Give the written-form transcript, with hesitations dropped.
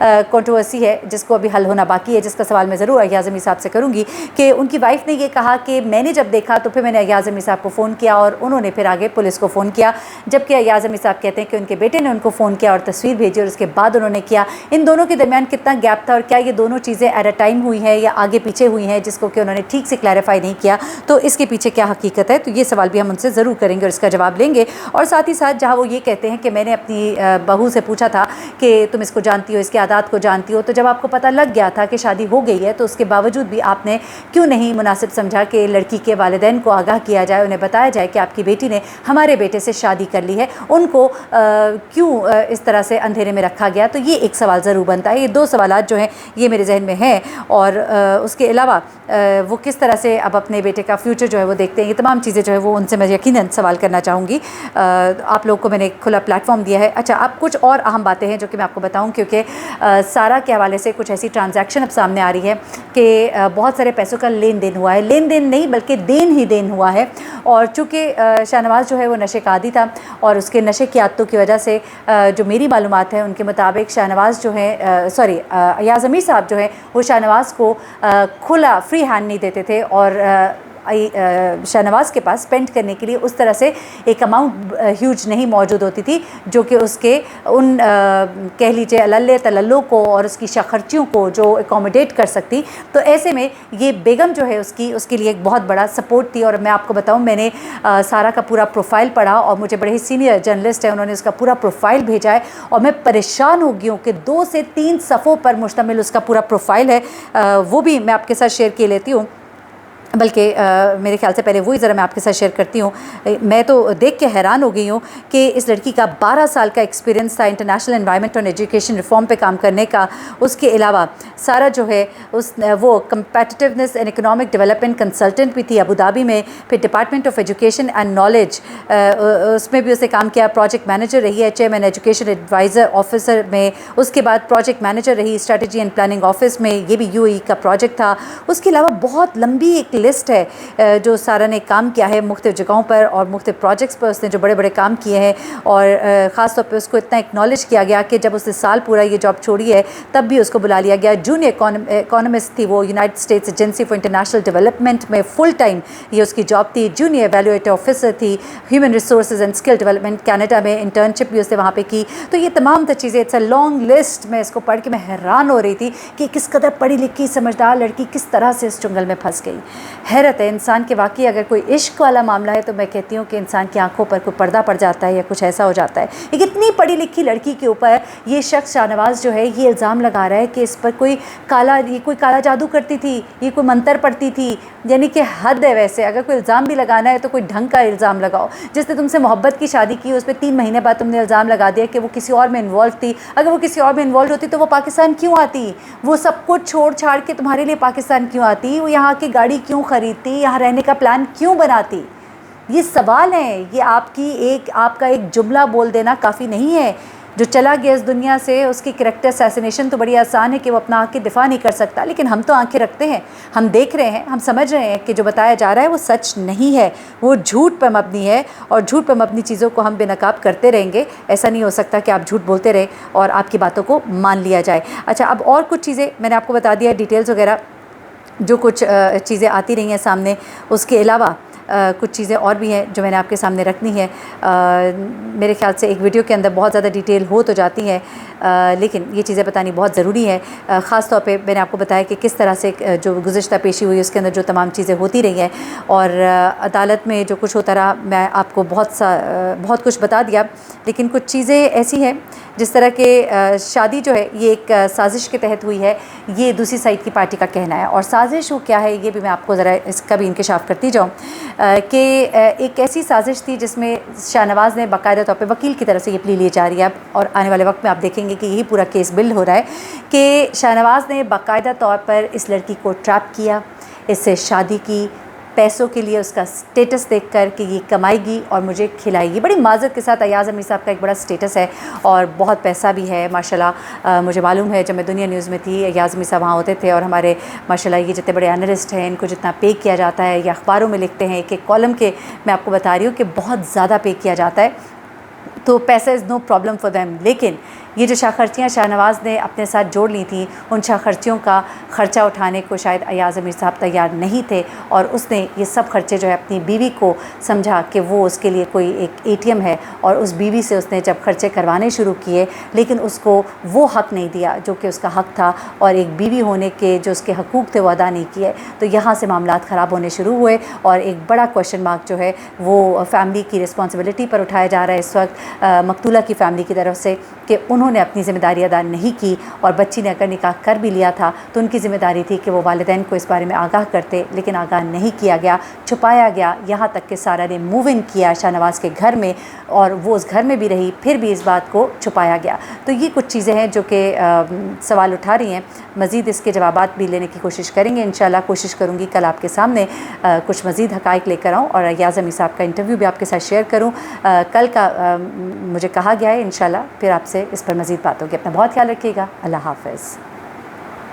Controversy ہے جس کو ابھی حل ہونا باقی ہے، جس کا سوال میں ضرور ایاز امیر صاحب سے کروں گی کہ ان کی وائف نے یہ کہا کہ میں نے جب دیکھا تو پھر میں نے ایاز امیر صاحب کو فون کیا اور انہوں نے پھر آگے پولیس کو فون کیا، جبکہ ایاز امیر صاحب کہتے ہیں کہ ان کے بیٹے نے ان کو فون کیا اور تصویر بھیجی اور اس کے بعد انہوں نے کیا۔ ان دونوں کے درمیان کتنا گیپ تھا اور کیا یہ دونوں چیزیں ایٹ اے ٹائم ہوئی ہیں یا آگے پیچھے ہوئی ہیں، جس کو کہ انہوں نے ٹھیک سے کلیریفائی نہیں کیا، تو اس کے پیچھے کیا حقیقت ہے، تو یہ سوال بھی ہم ان سے ضرور کریں گے اور اس کا جواب لیں گے۔ اور ساتھ ہی ساتھ جہاں وہ یہ کہتے ہیں کہ میں نے اپنی بہو سے پوچھا تھا کہ تم اس کو جانتی ہو، اس کے عادات کو جانتی ہو، تو جب آپ کو پتہ لگ گیا تھا کہ شادی ہو گئی ہے تو اس کے باوجود بھی آپ نے کیوں نہیں مناسب سمجھا کہ لڑکی کے والدین کو آگاہ کیا جائے، انہیں بتایا جائے کہ آپ کی بیٹی نے ہمارے بیٹے سے شادی کر لی ہے، ان کو کیوں اس طرح سے اندھیرے میں رکھا گیا؟ تو یہ ایک سوال ضرور بنتا ہے۔ یہ دو سوالات جو ہیں یہ میرے ذہن میں ہیں، اور اس کے علاوہ وہ کس طرح سے اب اپنے بیٹے کا فیوچر جو ہے وہ دیکھتے ہیں، یہ تمام چیزیں جو ہے وہ ان سے میں یقیناً سوال کرنا چاہوں گی۔ آپ لوگوں کو میں نے ایک کھلا پلیٹ فارم دیا ہے۔ اچھا، اب کچھ اور اہم باتیں ہیں جو کہ میں آپ کو بتاؤں، کیونکہ سارا کے حوالے سے کچھ ایسی ٹرانزیکشن اب سامنے آ رہی ہے کہ بہت سارے پیسوں کا لین دین ہوا ہے، لین دین نہیں بلکہ دین ہی دین ہوا ہے، اور چونکہ شاہ نواز جو ہے وہ نشے کا عادی تھا اور اس کے نشے کی عادتوں کی وجہ سے جو میری معلومات ہیں ان کے مطابق شاہ نواز جو ہے ایاز امیر صاحب جو ہے وہ شاہ نواز کو کھلا فری ہینڈ نہیں دیتے تھے، اور شاہ نواز کے پاس اسپینڈ کرنے کے لیے اس طرح سے ایک اماؤنٹ ہیوج نہیں موجود ہوتی تھی جو کہ اس کے ان کہہ لیجیے اللہ تللوں کو اور اس کی خرچیوں کو جو اکوموڈیٹ کر سکتی۔ تو ایسے میں یہ بیگم جو ہے اس کے لیے ایک بہت بڑا سپورٹ تھی، اور میں آپ کو بتاؤں میں نے سارا کا پورا پروفائل پڑھا اور مجھے بڑے ہی سینئر جرنلسٹ ہیں، انہوں نے اس کا پورا پروفائل بھیجا ہے اور میں پریشان ہو گئی ہوں کہ 2 سے 3 صفحوں پر مشتمل اس کا پورا پروفائل ہے، وہ بھی میں آپ کے ساتھ شیئر کیے لیتی ہوں، بلکہ میرے خیال سے پہلے وہی ذرا میں آپ کے ساتھ شیئر کرتی ہوں۔ میں تو دیکھ کے حیران ہو گئی ہوں کہ اس لڑکی کا 12 سال کا ایکسپیرینس تھا انٹرنیشنل انوائرمنٹ اور ایجوکیشن ریفارم پہ کام کرنے کا۔ اس کے علاوہ سارا جو ہے وہ competitiveness and economic development consultant بھی تھی ابوظہبی میں، پھر department of education and knowledge اس میں بھی اسے کام کیا، پروجیکٹ مینیجر رہی ہے چیئرمین ایجوکیشن ایڈوائزر آفیسر میں، اس کے بعد پروجیکٹ مینیجر رہی اسٹریٹجی اینڈ پلاننگ آفس میں، یہ بھی UAE کا پروجیکٹ تھا۔ اس کے علاوہ بہت لمبی ایک لسٹ ہے جو سارا نے کام کیا ہے مختلف جگہوں پر اور مختلف پروجیکٹس پر، اس نے جو بڑے بڑے کام کیے ہیں، اور خاص طور پہ اس کو اتنا اکنالج کیا گیا کہ جب اس نے سال پورا یہ جاب چھوڑی ہے تب بھی اس کو بلا لیا گیا۔ جونیئر اکانومسٹ تھی وہ، United States agency for international development میں فل ٹائم یہ اس کی جاب تھی۔ جونیئر ایویلویٹر آفیسر تھی، human resources and skill development Canada میں انٹرنشپ بھی اس نے وہاں پہ کی۔ تو یہ تمام چیزیں اٹس اے لانگ لسٹ، میں اس کو پڑھ کے میں حیران ہو رہی تھی کہ کس قدر پڑھی لکھی سمجھدار لڑکی کس طرح سے اس چنگل میں پھنس گئی۔ حیرت ہے انسان کے واقعی اگر کوئی عشق والا معاملہ ہے تو میں کہتی ہوں کہ انسان کی آنکھوں پر کوئی پردہ پڑ جاتا ہے یا کچھ ایسا ہو جاتا ہے۔ ایک اتنی پڑھی لکھی لڑکی کے اوپر یہ شخص شاہ نواز جو ہے یہ الزام لگا رہا ہے کہ اس پر کوئی کالا جادو کرتی تھی، یہ کوئی منتر پڑتی تھی، یعنی کہ حد ہے۔ ویسے اگر کوئی الزام بھی لگانا ہے تو کوئی ڈھنگ کا الزام لگاؤ۔ جس نے تم سے محبت کی شادی کی اس پہ 3 مہینے بعد تم نے الزام لگا دیا کہ وہ کسی اور میں انوالو تھی۔ اگر وہ کسی اور میں انوالو ہوتی تو وہ پاکستان کیوں آتی؟ وہ سب کچھ چھوڑ چھاڑ کے تمہارے لیے پاکستان کیوں آتی؟ وہ یہاں کی گاڑی کیوں خریدتی؟ یہاں رہنے کا پلان کیوں بناتی؟ یہ سوال ہیں۔ یہ آپ کا ایک جملہ بول دینا کافی نہیں ہے۔ جو چلا گیا اس دنیا سے اس کی کریکٹر اسیسینیشن تو بڑی آسان ہے کہ وہ اپنا آنکھ کے دفاع نہیں کر سکتا، لیکن ہم تو آنکھیں رکھتے ہیں، ہم دیکھ رہے ہیں، ہم سمجھ رہے ہیں کہ جو بتایا جا رہا ہے وہ سچ نہیں ہے، وہ جھوٹ پر مبنی ہے، اور جھوٹ پر مبنی چیزوں کو ہم بے نقاب کرتے رہیں گے۔ ایسا نہیں ہو سکتا کہ آپ جھوٹ بولتے رہیں اور آپ کی باتوں کو مان لیا جائے۔ اچھا، اب اور کچھ چیزیں میں نے آپ کو بتا دیا، ڈیٹیلز وغیرہ جو کچھ چیزیں آتی رہی ہیں سامنے، اس کے علاوہ کچھ چیزیں اور بھی ہیں جو میں نے آپ کے سامنے رکھنی ہے۔ میرے خیال سے ایک ویڈیو کے اندر بہت زیادہ ڈیٹیل ہو تو جاتی ہے، لیکن یہ چیزیں بتانی بہت ضروری ہے۔ خاص طور پہ میں نے آپ کو بتایا کہ کس طرح سے جو گزشتہ پیشی ہوئی اس کے اندر جو تمام چیزیں ہوتی رہی ہیں، اور عدالت میں جو کچھ ہوتا رہا میں آپ کو بہت کچھ بتا دیا، لیکن کچھ چیزیں ایسی ہیں جس طرح کہ شادی جو ہے یہ ایک سازش کے تحت ہوئی ہے، یہ دوسری سائڈ کی پارٹی کا کہنا ہے، اور سازش وہ کیا ہے یہ بھی میں آپ کو ذرا اس کا بھی انکشاف کرتی جاؤں کہ ایک ایسی سازش تھی جس میں شاہ نواز نے باقاعدہ طور پہ وکیل کی طرف سے یہ پلی لی جا رہی ہے، اور آنے والے وقت میں آپ دیکھیں گے کہ یہی پورا کیس بلڈ ہو رہا ہے کہ شاہ نواز نے باقاعدہ طور پر اس لڑکی کو ٹریپ کیا، اس سے شادی کی، پیسوں کے لیے اس کا سٹیٹس دیکھ کر کہ یہ کمائے گی اور مجھے کھلائے گی۔ بڑی معذرت کے ساتھ ایاز امیر صاحب کا ایک بڑا سٹیٹس ہے اور بہت پیسہ بھی ہے ماشاءاللہ۔ مجھے معلوم ہے جب میں دنیا نیوز میں تھی ایاز امیر صاحب وہاں ہوتے تھے، اور ہمارے ماشاءاللہ یہ جتنے بڑے انالسٹ ہیں ان کو جتنا پے کیا جاتا ہے یا اخباروں میں لکھتے ہیں کہ کالم کے، میں آپ کو بتا رہی ہوں کہ بہت زیادہ پے کیا جاتا ہے، تو پیسہ از نو پرابلم فار دیم۔ لیکن یہ جو شاہ خرچیاں شاہنواز نے اپنے ساتھ جوڑ لی تھیں، ان شاہ خرچیوں کا خرچہ اٹھانے کو شاید ایاز امیر صاحب تیار نہیں تھے، اور اس نے یہ سب خرچے جو ہے اپنی بیوی کو سمجھا کہ وہ اس کے لیے کوئی ایک ATM ہے، اور اس بیوی سے اس نے جب خرچے کروانے شروع کیے، لیکن اس کو وہ حق نہیں دیا جو کہ اس کا حق تھا، اور ایک بیوی ہونے کے جو اس کے حقوق تھے وہ ادا نہیں کیے، تو یہاں سے معاملات خراب ہونے شروع ہوئے، اور ایک بڑا کویشچن مارک جو ہے وہ فیملی کی رسپانسبلٹی پر اٹھایا جا رہا ہے اس وقت مقتولہ کی فیملی کی طرف سے، کہ انہوں نے اپنی ذمہ داری ادا نہیں کی، اور بچی نے اگر نکاح کر بھی لیا تھا تو ان کی ذمہ داری تھی کہ وہ والدین کو اس بارے میں آگاہ کرتے، لیکن آگاہ نہیں کیا گیا، چھپایا گیا، یہاں تک کہ سارہ نے موو ان کیا شاہنواز کے گھر میں، اور وہ اس گھر میں بھی رہی، پھر بھی اس بات کو چھپایا گیا۔ تو یہ کچھ چیزیں ہیں جو کہ سوال اٹھا رہی ہیں، مزید اس کے جوابات بھی لینے کی کوشش کریں گے انشاءاللہ، کوشش کروں گی کل آپ کے سامنے کچھ مزید حقائق لے کر آؤں، اور ایاز امیر صاحب کا انٹرویو بھی آپ کے ساتھ شیئر کروں۔ کل کا مجھے کہا گیا ہے انشاءاللہ پھر آپ سے اس پر مزید بات ہوگی۔ اپنا بہت خیال رکھیے گا، اللہ حافظ۔